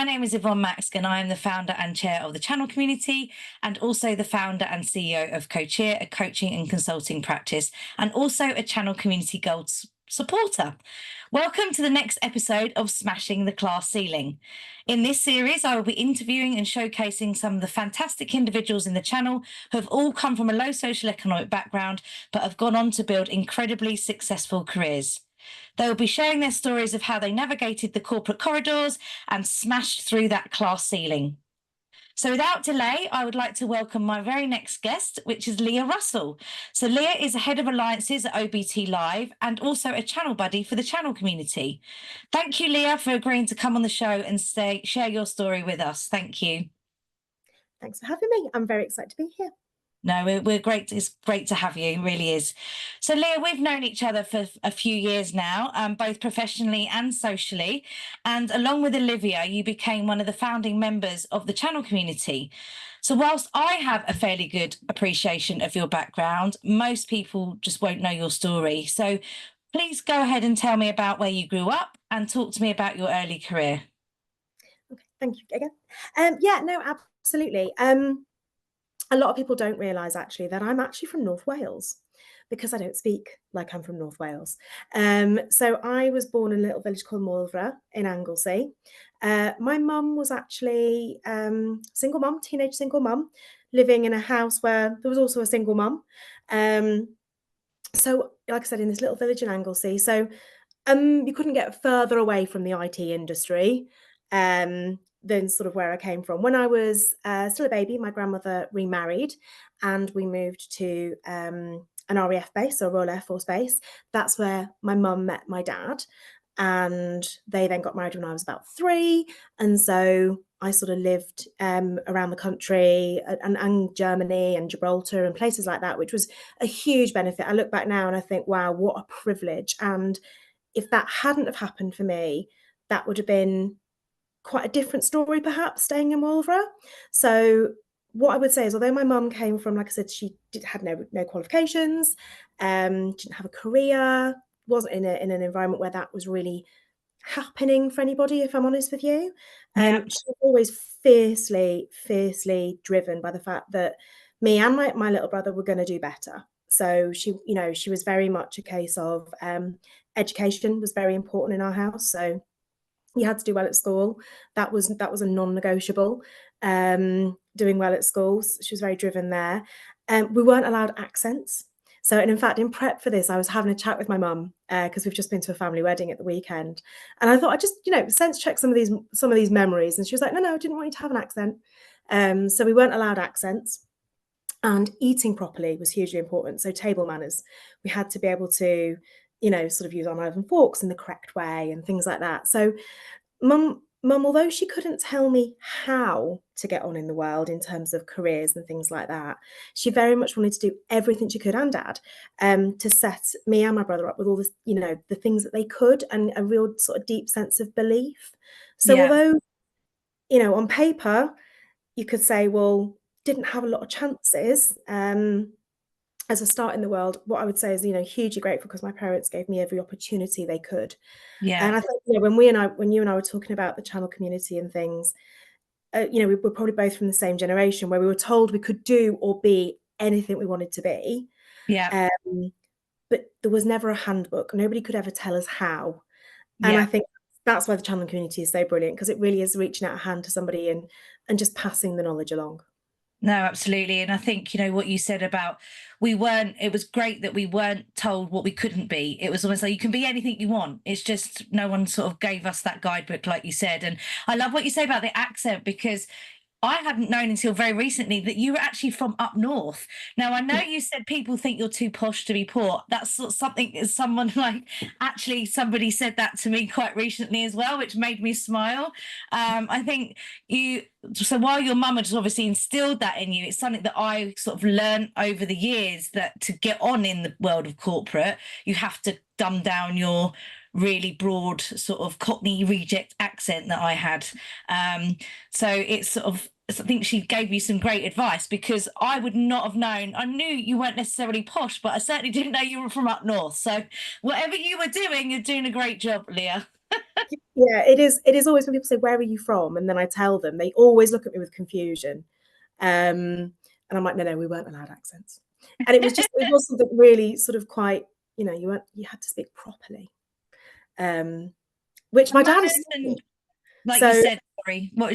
my name is Yvonne Maxkin. I am the founder and chair of the channel community and also the founder and CEO of CoCheer, a coaching and consulting practice, and also a channel community goals supporter. Welcome to the next episode of Smashing the Class Ceiling. In this series, I will be interviewing and showcasing some of the fantastic individuals in the channel who have all come from a low socio-economic background but have gone on to build incredibly successful careers. They will be sharing their stories of how they navigated the corporate corridors and smashed through that class ceiling. So without delay, I would like to welcome my very next guest, which is Leah Russell. So Leah is a head of alliances at OBT Live and also a channel buddy for the channel community. Thank you, Leah, for agreeing to come on the show and share your story with us. Thank you. Thanks for having me. I'm very excited to be here. No, we're great. It's great to have you. It really is. So, Leah, we've known each other for a few years now, both professionally and socially. And along with Olivia, you became one of the founding members of the channel community. So whilst I have a fairly good appreciation of your background, most people just won't know your story. So please go ahead and tell me about where you grew up and talk to me about your early career. Okay, thank you again. Absolutely. A lot of people don't realise actually that I'm actually from North Wales because I don't speak like I'm from North Wales. So I was born in a little village called Morlvra in Anglesey. My mum was actually single mum, teenage single mum, living in a house where there was also a single mum. So like I said, in this little village in Anglesey. So you couldn't get further away from the IT industry. Than sort of where I came from. When I was still a baby, my grandmother remarried and we moved to an RAF base, so a Royal Air Force base. That's where my mum met my dad, and they then got married when I was about 3. And so I sort of lived around the country and Germany and Gibraltar and places like that, which was a huge benefit. I look back now and I think, wow, what a privilege. And if that hadn't have happened for me, that would have been quite a different story, perhaps, staying in Walvra. So what I would say is, although my mum came from, like I said, had no qualifications, didn't have a career, wasn't in an environment where that was really happening for anybody, if I'm honest with you. She was always fiercely driven by the fact that me and my little brother were going to do better. So she was very much a case of education was very important in our house. So you had to do well at school. That was a non-negotiable. Doing well at school. She was very driven there. We weren't allowed accents. So, and in fact, in prep for this, I was having a chat with my mum because we've just been to a family wedding at the weekend, and I thought I'd just, sense check some of these memories. And she was like, no, I didn't want you to have an accent. So we weren't allowed accents, and eating properly was hugely important. So table manners, we had to be able to, sort of use our knives and forks in the correct way and things like that. So mum, although she couldn't tell me how to get on in the world in terms of careers and things like that, she very much wanted to do everything she could, and dad, to set me and my brother up with all this, the things that they could, and a real sort of deep sense of belief. So although, on paper, you could say, well, didn't have a lot of chances, as a start in the world, what I would say is, hugely grateful because my parents gave me every opportunity they could. Yeah. And I think, when you and I were talking about the channel community and things, we were probably both from the same generation where we were told we could do or be anything we wanted to be. Yeah. But there was never a handbook. Nobody could ever tell us how. And I think that's why the channel community is so brilliant, because it really is reaching out a hand to somebody and just passing the knowledge along. No, absolutely. And I think, what you said about it was great that we weren't told what we couldn't be. It was almost like you can be anything you want. It's just no one sort of gave us that guidebook, like you said. And I love what you say about the accent, because I hadn't known until very recently that you were actually from up north. Now, I know you said people think you're too posh to be poor. That's something somebody said that to me quite recently as well, which made me smile. I think so while your mum had obviously instilled that in you, it's something that I sort of learned over the years, that to get on in the world of corporate, you have to dumb down your really broad sort of Cockney reject accent that I had. So it's sort of, I think she gave you some great advice, because I would not have known. I knew you weren't necessarily posh, but I certainly didn't know you were from up north. So whatever you were doing, you're doing a great job, Leah. Yeah, it is always when people say, "Where are you from?" And then I tell them, they always look at me with confusion. And I'm like, "No, no, we weren't allowed accents." And it was something really sort of quite, you had to speak properly, um, which my dad is And Scottish. like you So said,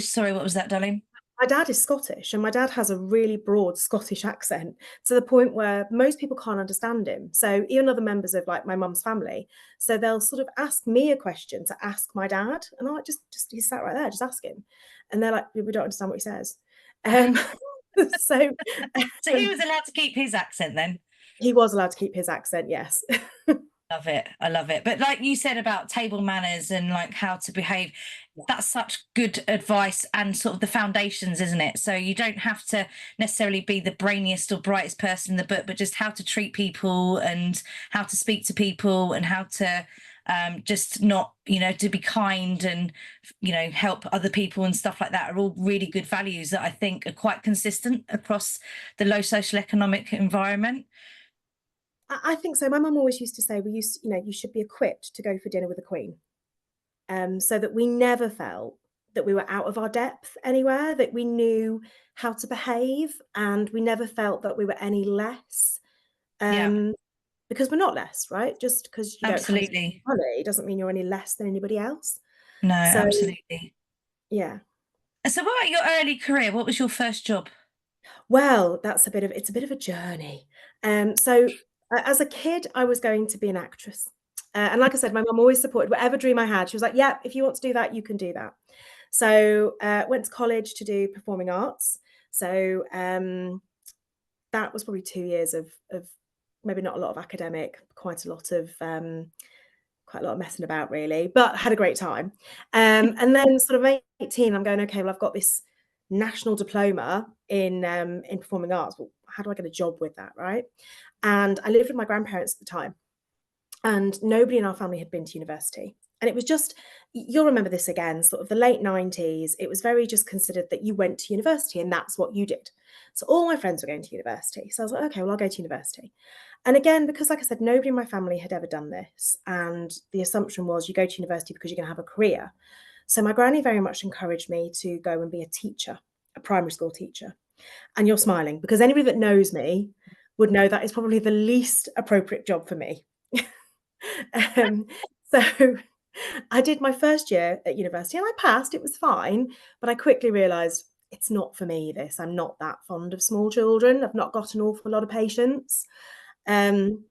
sorry, what was that, darling? my dad is Scottish, and my dad has a really broad Scottish accent to the point where most people can't understand him. So even other members of like my mum's family, so they'll sort of ask me a question to ask my dad, and I'm like, just he's sat right there, just ask him. And they're like, we don't understand what he says. Um, so So he was allowed to keep his accent then. he was allowed to keep his accent, yes. Love it. I love it. But like you said about table manners and like how to behave, that's such good advice and sort of the foundations, isn't it? So you don't have to necessarily be the brainiest or brightest person in the book, but just how to treat people and how to speak to people and how to just not, to be kind and, help other people and stuff like that are all really good values that I think are quite consistent across the low social economic environment. I think so. My mum always used to say, you should be equipped to go for dinner with a queen. So that we never felt that we were out of our depth anywhere, that we knew how to behave, and we never felt that we were any less, Yeah, um, because we're not less, right? Just because you don't have as absolutely. much money doesn't mean you're any less than anybody else. No, So, absolutely. yeah. So what about your early career? What was your first job? Well, it's a bit of a journey. As a kid, I was going to be an actress. And like I said, my mum always supported whatever dream I had. She was like, "Yeah, if you want to do that, you can do that." So, went to college to do performing arts. So, that was probably 2 years of maybe not a lot of academic, quite a lot of messing about really, but had a great time. And then sort of 18, I'm going, okay, well, I've got this national diploma in performing arts. Well, how do I get a job with that, right? And I lived with my grandparents at the time, and nobody in our family had been to university. And it was just, you'll remember this again, sort of the late 90s. It was very just considered that you went to university and that's what you did. So all my friends were going to university. So I was like, okay, well, I'll go to university. And again, because like I said, nobody in my family had ever done this. And the assumption was you go to university because you're going to have a career. So my granny very much encouraged me to go and be a teacher, a primary school teacher. And you're smiling because anybody that knows me would know that is probably the least appropriate job for me. um, so I did my first year at university and I passed, it was fine, but I quickly realised it's not for me, this. I'm not that fond of small children. I've not got an awful lot of patience. Um,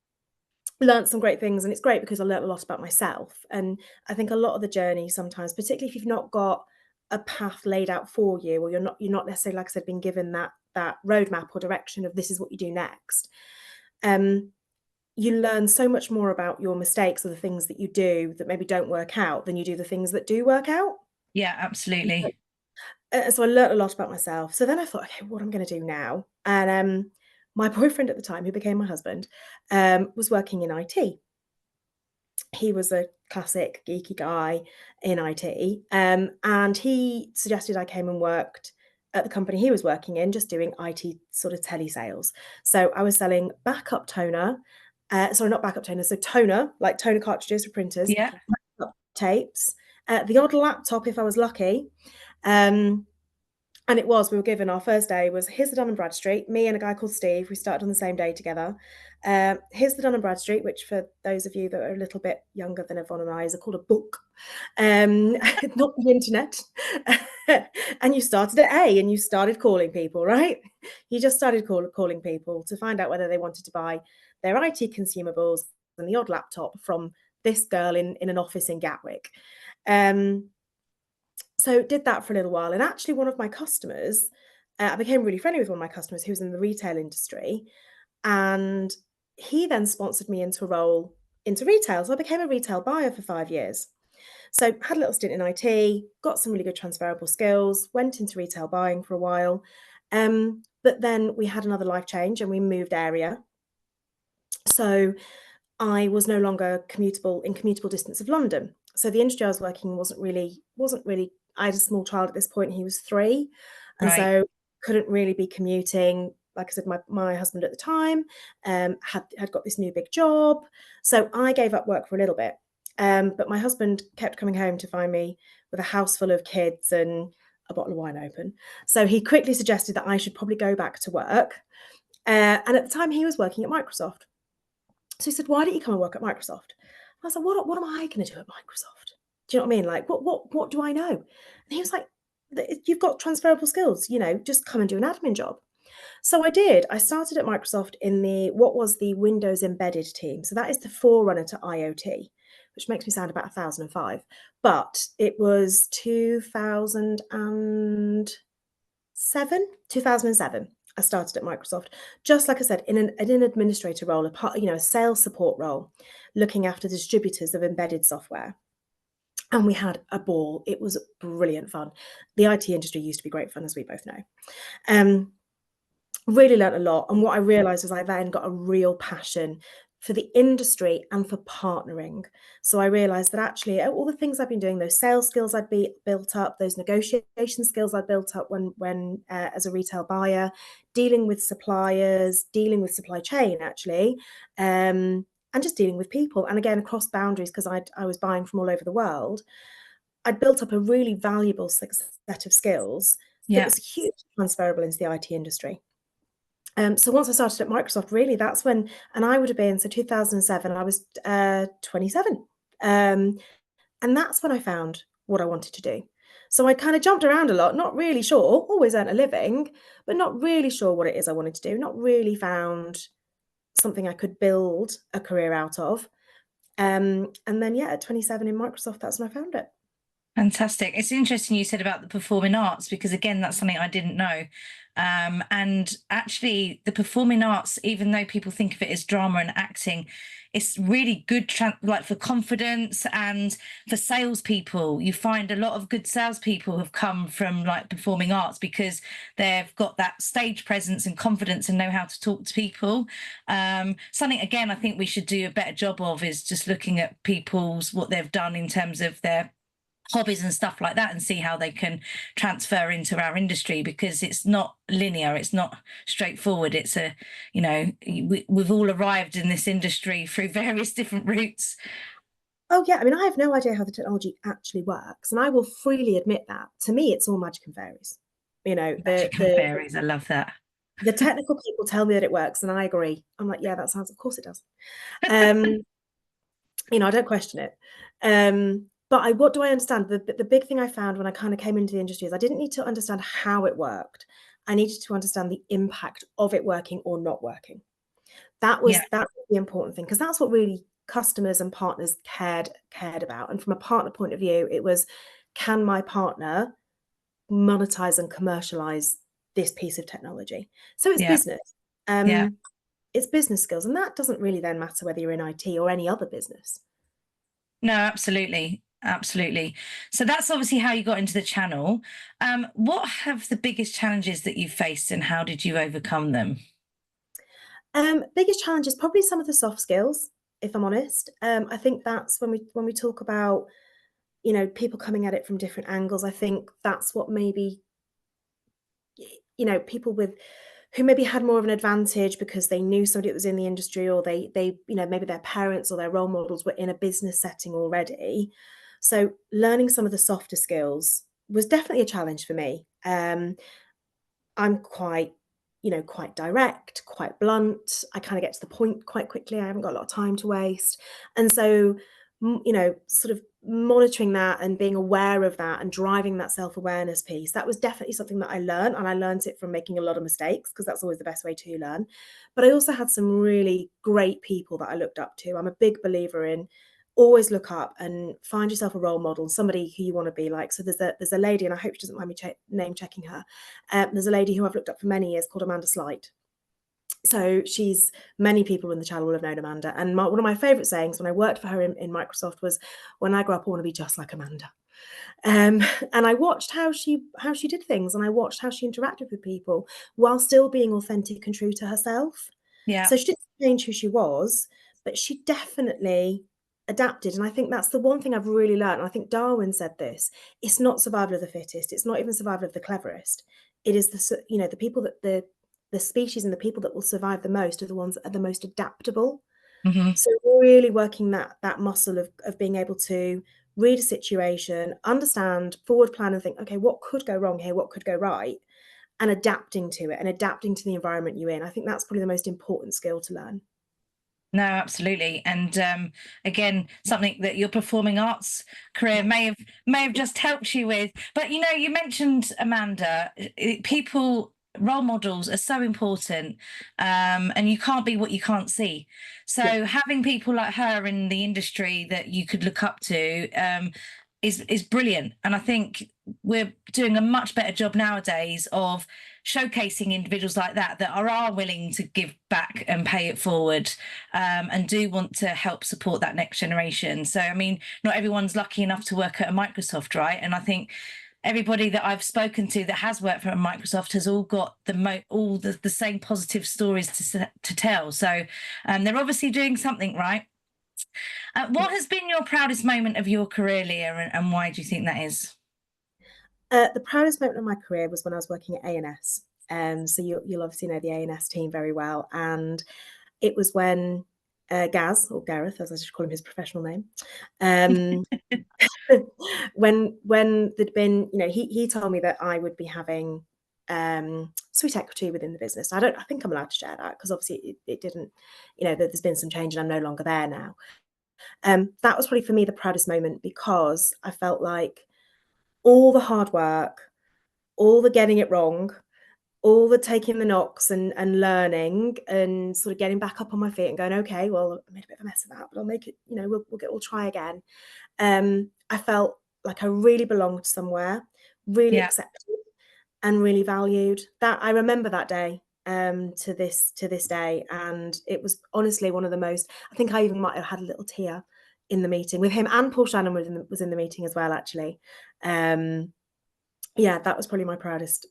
Learned some great things, and it's great because I learnt a lot about myself. And I think a lot of the journey sometimes, particularly if you've not got a path laid out for you, or you're not necessarily, like I said, been given that roadmap or direction of this is what you do next. Um, you learn so much more about your mistakes or the things that you do that maybe don't work out than you do the things that do work out. Yeah, absolutely. So I learnt a lot about myself. So then I thought, okay, what am I going to do now? And my boyfriend at the time, who became my husband, was working in IT. He was a classic geeky guy in IT, and he suggested I came and worked at the company he was working in, just doing IT sort of telesales. So I was selling backup toner, sorry, not backup toner, so toner, like toner cartridges for printers, Yeah. backup tapes, the odd laptop if I was lucky. Um, and we were given our first day was, here's the Dun& and Bradstreet, me and a guy called Steve, we started on the same day together. Here's the Dun& and Bradstreet, which for those of you that are a little bit younger than Yvonne and I is called a book, not the internet. And you started at A and you started calling people, right? You just started calling people to find out whether they wanted to buy their IT consumables and the odd laptop from this girl in an office in Gatwick. So did that for a little while, and actually one of my customers, I became really friendly with one of my customers who was in the retail industry, and he then sponsored me into a role into retail. So I became a retail buyer for 5 years. So had a little stint in IT, got some really good transferable skills, went into retail buying for a while. But then we had another life change and we moved area. So I was no longer commutable distance of London. So the industry I was working in wasn't really. I had a small child at this point, he was 3, and Right. so couldn't really be commuting. Like I said, my husband at the time, had got this new big job, so I gave up work for a little bit. But my husband kept coming home to find me with a house full of kids and a bottle of wine open. So he quickly suggested that I should probably go back to work. And at the time, he was working at Microsoft. So he said, "Why don't you come and work at Microsoft?" I was like, "What am I going to do at Microsoft? Do you know what I mean? Like, what do I know?" And he was like, "You've got transferable skills. Just come and do an admin job." So I did. I started at Microsoft in what was the Windows embedded team. So that is the forerunner to IoT, which makes me sound about 1005. But it was 2007. I started at Microsoft, just like I said, in an administrator role, a sales support role, looking after distributors of embedded software. And we had a ball. It was brilliant fun. The IT industry used to be great fun, as we both know. Um, Really learnt a lot, and what I realised was I then got a real passion for the industry and for partnering. So I realised that actually all the things I've been doing, those sales skills I'd built up, those negotiation skills I'd built up when as a retail buyer, dealing with suppliers, dealing with supply chain actually, and just dealing with people, and again across boundaries because I was buying from all over the world. I'd built up a really valuable set of skills that Yeah. was hugely transferable into the IT industry. So once I started at Microsoft, really, that's when, and I would have been, so 2007, I was 27. And that's when I found what I wanted to do. So I kind of jumped around a lot, not really sure, always earned a living, but not really sure what it is I wanted to do, not really found something I could build a career out of. And then, yeah, at 27 in Microsoft, that's when I found it. Fantastic. It's interesting you said about the performing arts because again, that's something I didn't know. And actually, the performing arts, even though people think of it as drama and acting, it's really good, like for confidence and for salespeople. You find a lot of good salespeople have come from like performing arts because they've got that stage presence and confidence and know how to talk to people. Something again, I think we should do a better job of is just looking at people's what they've done in terms of their hobbies and stuff like that and see how they can transfer into our industry because it's not linear, it's not straightforward. It's we've all arrived in this industry through various different routes. Oh, yeah. I mean, I have no idea how the technology actually works. And I will freely admit that. To me, it's all magic and fairies. You know, the Magic and the fairies, I love that. the technical people tell me that it works, and I agree. I'm like, yeah, that sounds, of course it does. Um, I don't question it. But what do I understand? The big thing I found when I kind of came into the industry is I didn't need to understand how it worked. I needed to understand the impact of it working or not working. Yeah, That's the important thing because that's what really customers and partners cared about. And from a partner point of view, it was, can my partner monetize and commercialize this piece of technology? So it's yeah, business. yeah. It's business skills, and that doesn't really then matter whether you're in IT or any other business. No, absolutely. Absolutely. So that's obviously how you got into the channel. What have the biggest challenges that you've faced and how did you overcome them? Biggest challenge is probably some of the soft skills, if I'm honest. I think that's when we talk about, people coming at it from different angles. I think that's what maybe, people who maybe had more of an advantage because they knew somebody that was in the industry, or they maybe their parents or their role models were in a business setting already. So learning some of the softer skills was definitely a challenge for me. I'm quite direct, quite blunt. I kind of get to the point quite quickly. I haven't got a lot of time to waste. And so, sort of monitoring that and being aware of that and driving that self-awareness piece, that was definitely something that I learned. And I learned it from making a lot of mistakes because that's always the best way to learn. But I also had some really great people that I looked up to. I'm a big believer in always look up and find yourself a role model, somebody who you want to be like. So there's a lady, and I hope she doesn't mind me name checking her. There's a lady who I've looked up for many years called Amanda Slight. So many people in the channel will have known Amanda. And one of my favorite sayings when I worked for her in Microsoft was, when I grow up, I want to be just like Amanda. And I watched how she did things, and I watched how she interacted with people while still being authentic and true to herself. Yeah, So she didn't change who she was, but she definitely adapted. And I think that's the one thing I've really learned. And I think Darwin said this: it's not survival of the fittest. It's not even survival of the cleverest. It is the people that the species and the people that will survive the most are the ones that are the most adaptable. Hmm. So really working that muscle of being able to read a situation, understand, forward plan, and think, okay, what could go wrong here? What could go right? And adapting to it and adapting to the environment you're in. I think that's probably the most important skill to learn. No, absolutely. And again, something that your performing arts career Yeah. may have just helped you with. But you know, you mentioned Amanda. People, role models are so important, and you can't be what you can't see. Yeah. So having people like her in the industry that you could look up to is brilliant. And I think we're doing a much better job nowadays of showcasing individuals like that are willing to give back and pay it forward, and do want to help support that next generation. So, I mean, not everyone's lucky enough to work at a Microsoft, right? And I think everybody that I've spoken to that has worked for a Microsoft has all got all the same positive stories to tell. So, they're obviously doing something right. What has been your proudest moment of your career, Leah, and why do you think that is? The proudest moment of my career was when I was working at A&S. So you'll obviously know the A&S team very well. And it was when Gaz, or Gareth, as I should call him his professional name, um, when there'd been, he told me that I would be having sweet equity within the business. I think I'm allowed to share that because obviously it didn't, there's been some change and I'm no longer there now. That was probably for me the proudest moment because I felt like all the hard work, all the getting it wrong, all the taking the knocks and learning and sort of getting back up on my feet and going, okay, well, I made a bit of a mess of that, but I'll make it, we'll try again. I felt like I really belonged somewhere, really Yeah. accepted and really valued. That I remember that day to this day. And it was honestly one of the most, I think I even might have had a little tear in the meeting with him, and Paul Shannon was in the meeting as well, actually. Yeah, that was probably my proudest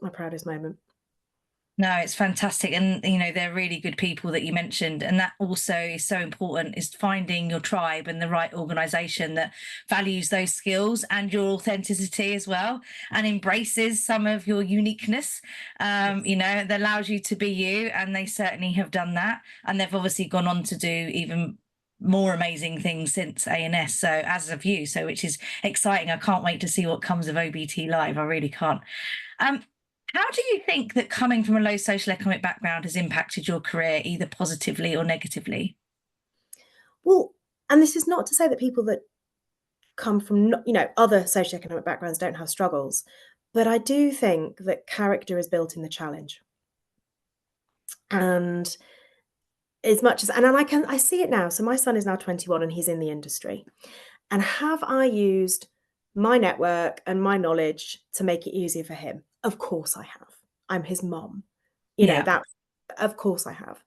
moment. No, it's fantastic. And, you know, they're really good people that you mentioned. And that also is so important, is finding your tribe and the right organization that values those skills and your authenticity as well, and embraces some of your uniqueness, Yes. that allows you to be you. And they certainly have done that. And they've obviously gone on to do even more amazing things since A&S. So as of you, so which is exciting. I can't wait to see what comes of OBT Live. I really can't. Um, how do you think that coming from a low social economic background has impacted your career, either positively or negatively? Well, and this is not to say that people that come from other socioeconomic backgrounds don't have struggles, but I do think that character is built in the challenge. And as much as and I see it now. So my son is now 21 and he's in the industry. And have I used my network and my knowledge to make it easier for him? Of course I have. I'm his mom. Yeah, That of course I have.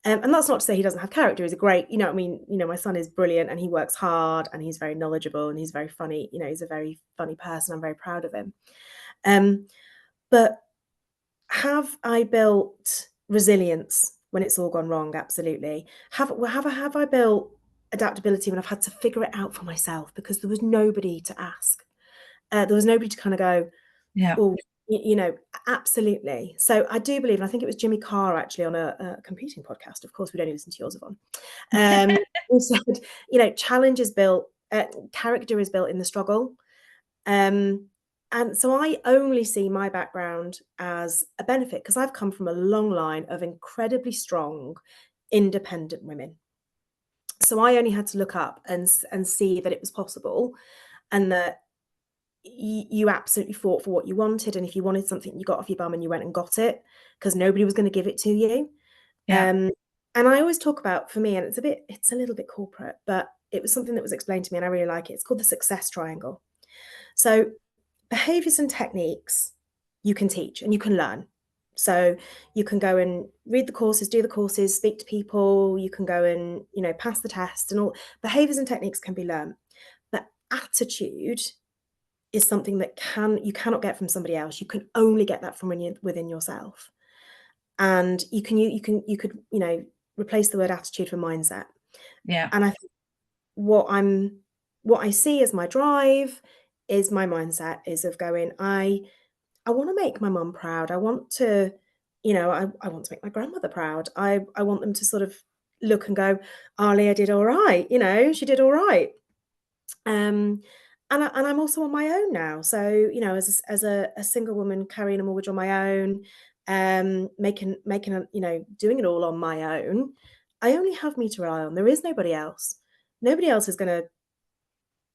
And that's not to say he doesn't have character. He's a great, I mean, my son is brilliant and he works hard and he's very knowledgeable and he's very funny. He's a very funny person. I'm very proud of him. Um, but have I built resilience when it's all gone wrong? Absolutely. Have I built adaptability when I've had to figure it out for myself because there was nobody to ask? There was nobody to kind of go, yeah. oh, absolutely. So I do believe, and I think it was Jimmy Carr actually on a competing podcast. Of course, we don't listen to yours, Yvonne. Who said, challenge is built, character is built in the struggle. And so I only see my background as a benefit because I've come from a long line of incredibly strong, independent women. So I only had to look up and see that it was possible, and that you absolutely fought for what you wanted, and if you wanted something, you got off your bum and you went and got it because nobody was going to give it to you. Yeah, Um, and I always talk about, for me, and it's a little bit corporate, but it was something that was explained to me, and I really like it. It's called the success triangle. So behaviors and techniques you can teach and you can learn. So you can go and read the courses, do the courses, speak to people, you can go and, pass the test, and all behaviors and techniques can be learned. But attitude is something that you cannot get from somebody else. You can only get that from within yourself. And you could, replace the word attitude for mindset. yeah, And I think what I see as my drive is my mindset is of going, I want to make my mum proud. I want to, I want to make my grandmother proud. I want them to sort of look and go, oh, Leah did all right, you know, she did all right. And I'm also on my own now. So, you know, as a single woman carrying a mortgage on my own, making a, you know, doing it all on my own, I only have me to rely on. There is nobody else. Nobody else is going to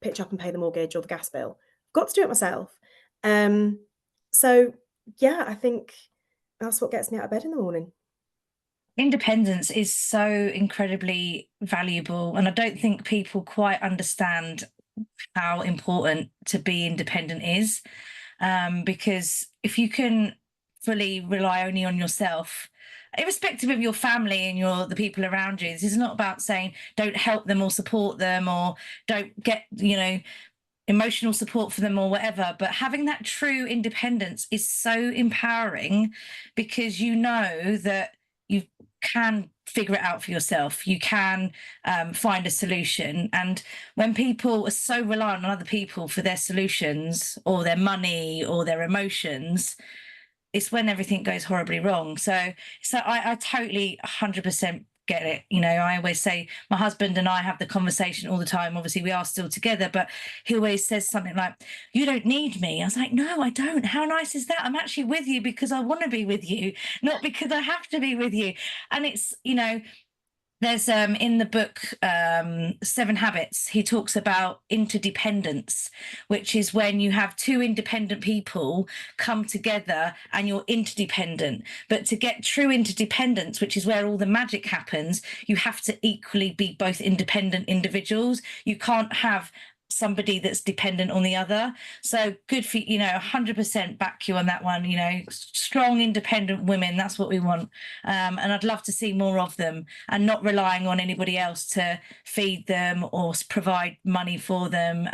pitch up and pay the mortgage or the gas bill. I've got to do it myself. Um, so yeah, I think that's what gets me out of bed in the morning. Independence is so incredibly valuable, and I don't think people quite understand how important to be independent is. Because if you can fully rely only on yourself, irrespective of your family and the people around you, this is not about saying don't help them or support them or don't get, emotional support for them or whatever. But having that true independence is so empowering, because you know that you can figure it out for yourself. You can find a solution. And when people are so reliant on other people for their solutions or their money or their emotions, it's when everything goes horribly wrong. So I totally 100% get it. I always say my husband and I have the conversation all the time. Obviously, we are still together, but he always says something like, "You don't need me." I was like, "No, I don't. How nice is that? I'm actually with you because I want to be with you, not because I have to be with you." And it's, there's in the book, Seven Habits, he talks about interdependence, which is when you have two independent people come together and you're interdependent. But to get true interdependence, which is where all the magic happens, you have to equally be both independent individuals. You can't have somebody that's dependent on the other. So good for 100% back you on that one. Strong independent women, that's what we want. And I'd love to see more of them, and not relying on anybody else to feed them or provide money for them.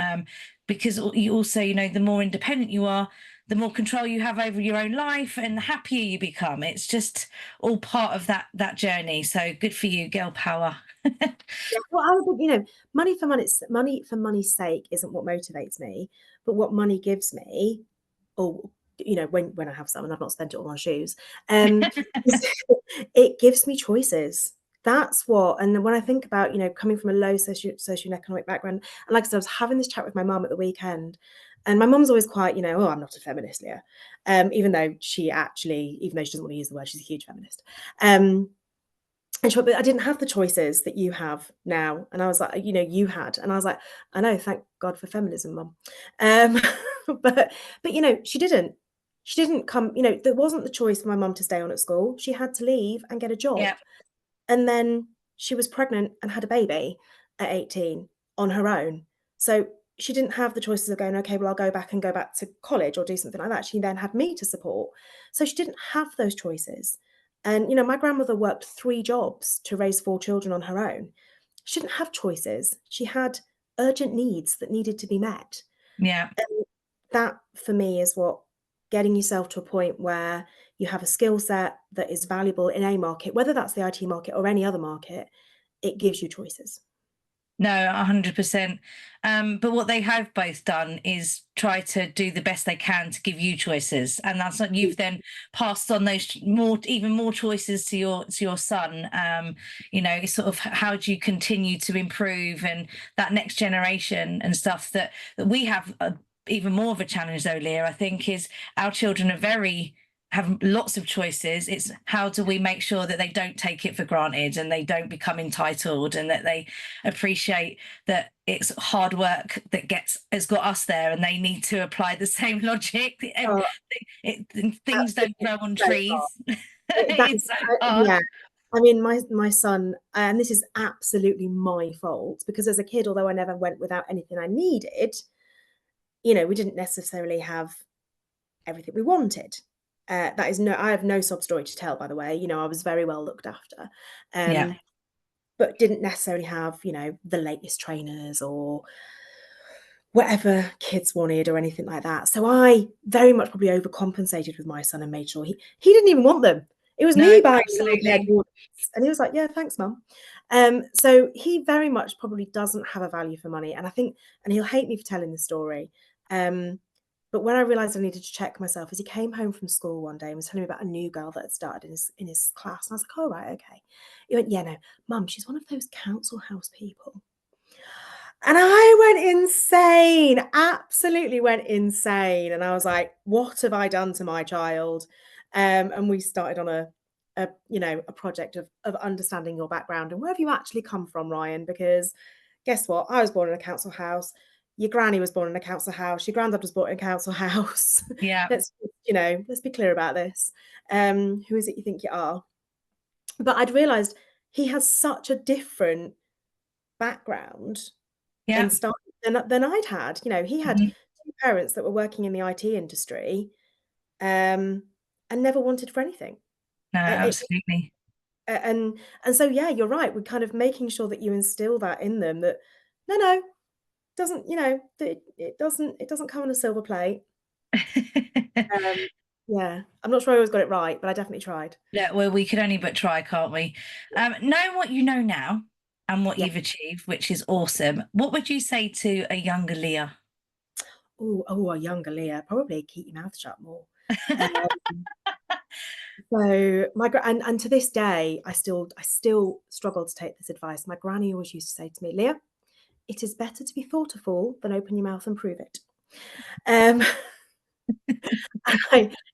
Because you also, the more independent you are, the more control you have over your own life and the happier you become. It's just all part of that journey. So good for you, girl power. Yeah, well, I would, money for money's sake isn't what motivates me, but what money gives me, or when I have some and I've not spent it all on shoes, it gives me choices. That's what. And when I think about coming from a low socio-economic background, and like I said, I was having this chat with my mum at the weekend, and my mum's always quite, oh, I'm not a feminist, Leah, even though she doesn't want to use the word, she's a huge feminist. And she went, but I didn't have the choices that you have now. And I was like, you had. And I was like, I know, thank God for feminism, Mum. But she didn't. She didn't come, there wasn't the choice for my mum to stay on at school. She had to leave and get a job. Yeah. And then she was pregnant and had a baby at 18 on her own. So she didn't have the choices of going, okay, well, I'll go back to college or do something like that. She then had me to support. So she didn't have those choices. And, my grandmother worked 3 jobs to raise 4 children on her own. She didn't have choices. She had urgent needs that needed to be met. Yeah. And that, for me, is what getting yourself to a point where you have a skill set that is valuable in a market, whether that's the IT market or any other market, it gives you choices. No, 100%. But what they have both done is try to do the best they can to give you choices, and that's what you've then passed on those even more choices to your son. It's sort of how do you continue to improve, and that next generation and stuff that we have. Even more of a challenge though, Leah, I think, is our children have lots of choices. It's how do we make sure that they don't take it for granted and they don't become entitled, and that they appreciate that it's hard work that has got us there, and they need to apply the same logic. Oh, Things don't grow on so trees. that, It's so hard. yeah. I mean, my son, and this is absolutely my fault, because as a kid, although I never went without anything I needed, we didn't necessarily have everything we wanted. I have no sob story to tell, by the way. I was very well looked after, Yeah. but didn't necessarily have, the latest trainers or whatever kids wanted or anything like that. So I very much probably overcompensated with my son and made sure he didn't even want them. It was No, me buying absolutely. and he was like, "Yeah, thanks, Mum." So he very much probably doesn't have a value for money, and I think, and he'll hate me for telling the story, but But when I realized I needed to check myself, as he came home from school one day and was telling me about a new girl that had started in his class, and I was like, "Oh, right, okay." He went, "Yeah, no, Mum, she's one of those council house people." And I went insane, absolutely went insane. And I was like, "What have I done to my child?" And we started on a project of understanding your background and where have you actually come from, Ryan? Because guess what? I was born in a council house. Your granny was born in a council house. Your granddad was born in a council house. Yeah. Let's be clear about this. Who is it you think you are? But I'd realized he has such a different background Yeah. and style than I'd had. He had Mhm. 2 parents that were working in the IT industry, and never wanted for anything. No, It absolutely. and so, yeah, you're right, we're kind of making sure that you instill that in them that, no, doesn't that it doesn't come on a silver plate. Um, yeah, I'm not sure I always got it right, but I definitely tried. Yeah, well, we can only but try, can't we? Knowing what you know now and what Yeah. you've achieved, which is awesome, what would you say to a younger Leah? Oh, a younger Leah, probably keep your mouth shut more. Um So my gra and to this day, I still struggle to take this advice. My granny always used to say to me, "Leah, it is better to be thought a fool than open your mouth and prove it." Um,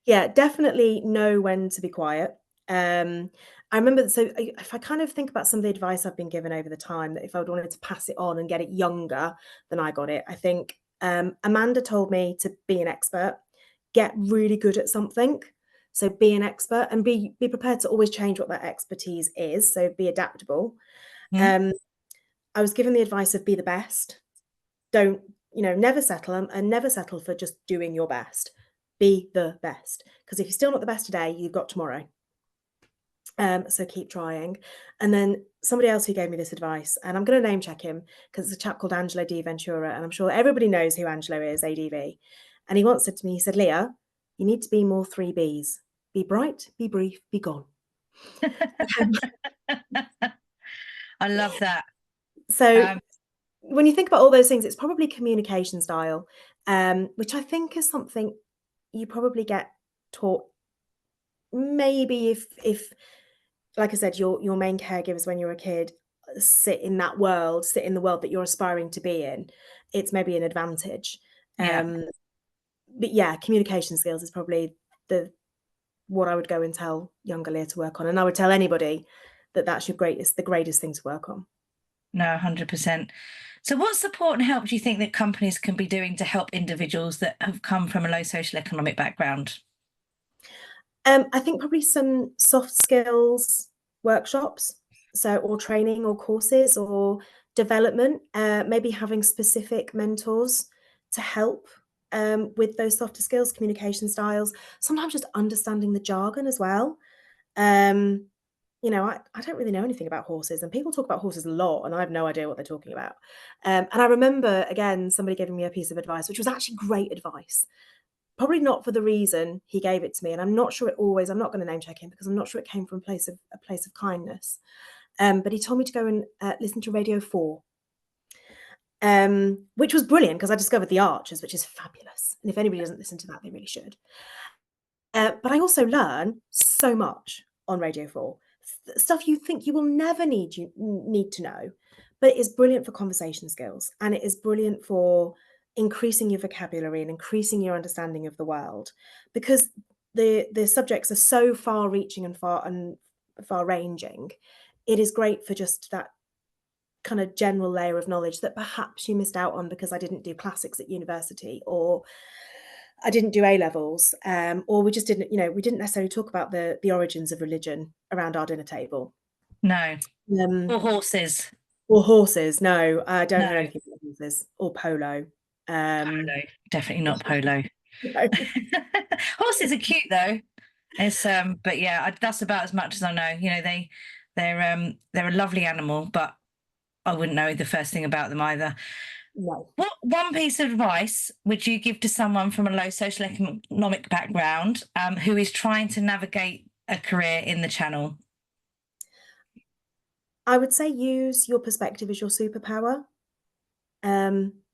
yeah, definitely know when to be quiet. I remember if I kind of think about some of the advice I've been given over the time, that if I would wanted to pass it on and get it younger than I got it, I think, Amanda told me to be an expert, get really good at something. So be an expert and be prepared to always change what that expertise is. So be adaptable. Hmm? Um, I was given the advice of be the best. Don't, never settle and never settle for just doing your best. Be the best. Because if you're still not the best today, you've got tomorrow. So keep trying. And then somebody else who gave me this advice, and I'm going to name check him because it's a chap called Angelo Di Ventura, and I'm sure everybody knows who Angelo is, ADV. And he once said to me, he said, "Leah, you need to be more 3 Bs. Be bright, be brief, be gone." Um, I love that. so Um, when you think about all those things, it's probably communication style, which I think is something you probably get taught. Maybe if like I said, your main caregivers when you're a kid sit in the world that you're aspiring to be in, it's maybe an advantage. yeah, Um, but yeah, communication skills is probably the what I would go and tell younger Leah to work on, and I would tell anybody that that's the greatest thing to work on. no, 100%. So, what support and help do you think that companies can be doing to help individuals that have come from a low social economic background? I think probably some soft skills workshops, or training or courses or development, maybe having specific mentors to help with those softer skills, communication styles, sometimes just understanding the jargon as well. Um, I don't really know anything about horses, and people talk about horses a lot, and I have no idea what they're talking about. And I remember, again, somebody giving me a piece of advice, which was actually great advice. Probably not for the reason he gave it to me, and I'm not sure I'm not gonna name check him because I'm not sure it came from a place of kindness. But he told me to go and, listen to Radio 4, which was brilliant because I discovered The Archers, which is fabulous, and if anybody doesn't listen to that, they really should. But I also learn so much on Radio 4, stuff you think you will never need to know, but it is brilliant for conversation skills, and it is brilliant for increasing your vocabulary and increasing your understanding of the world, because the subjects are so far-reaching and far-ranging. It is great for just that kind of general layer of knowledge that perhaps you missed out on because I didn't do classics at university, or I didn't do A levels, or we didn't necessarily talk about the origins of religion around our dinner table. No. Um, Or horses? or horses. No, I don't No, know anything about horses or polo. Um, polo. Definitely not polo. no. Horses are cute though. But yeah, that's about as much as I know. They're a lovely animal, but I wouldn't know the first thing about them either. No. What one piece of advice would you give to someone from a low social economic background who is trying to navigate a career in the channel? I would say use your perspective as your superpower.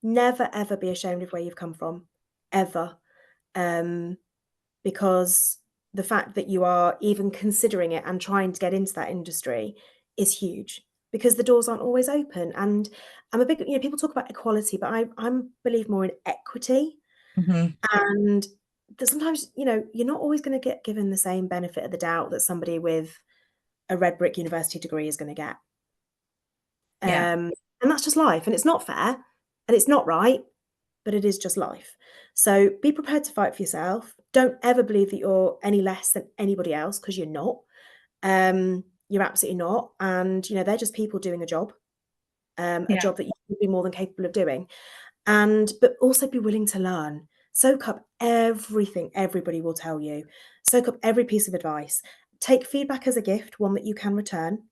Never ever be ashamed of where you've come from, ever. um, because the fact that you are even considering it and trying to get into that industry is huge, because the doors aren't always open. And I'm a big, people talk about equality, but I'm believe more in equity. Hmm. And that sometimes, you're not always going to get given the same benefit of the doubt that somebody with a red brick university degree is going to get. Yeah. And that's just life. And it's not fair and it's not right, but it is just life. So be prepared to fight for yourself. Don't ever believe that you're any less than anybody else, because you're not. You're absolutely not. And, they're just people doing a Yeah. job that you would be more than capable of doing. But also be willing to learn. Soak up everything everybody will tell you. Soak up every piece of advice. Take feedback as a gift, one that you can return.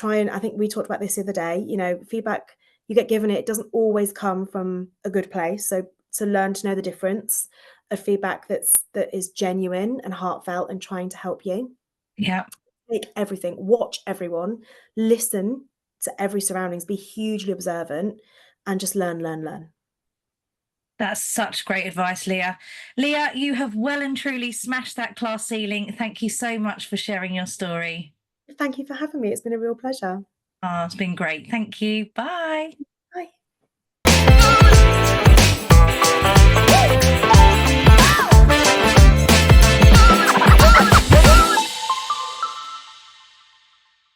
I think we talked about this the other day, feedback you get given, it doesn't always come from a good place. So to learn to know the difference of feedback that is genuine and heartfelt and trying to help you. Yeah. Take everything, watch everyone, listen to every surroundings, be hugely observant, and just learn, learn, learn. That's such great advice, Leah. Leah, you have well and truly smashed that class ceiling. Thank you so much for sharing your story. Thank you for having me. It's been a real pleasure. Oh, it's been great. Thank you. Bye.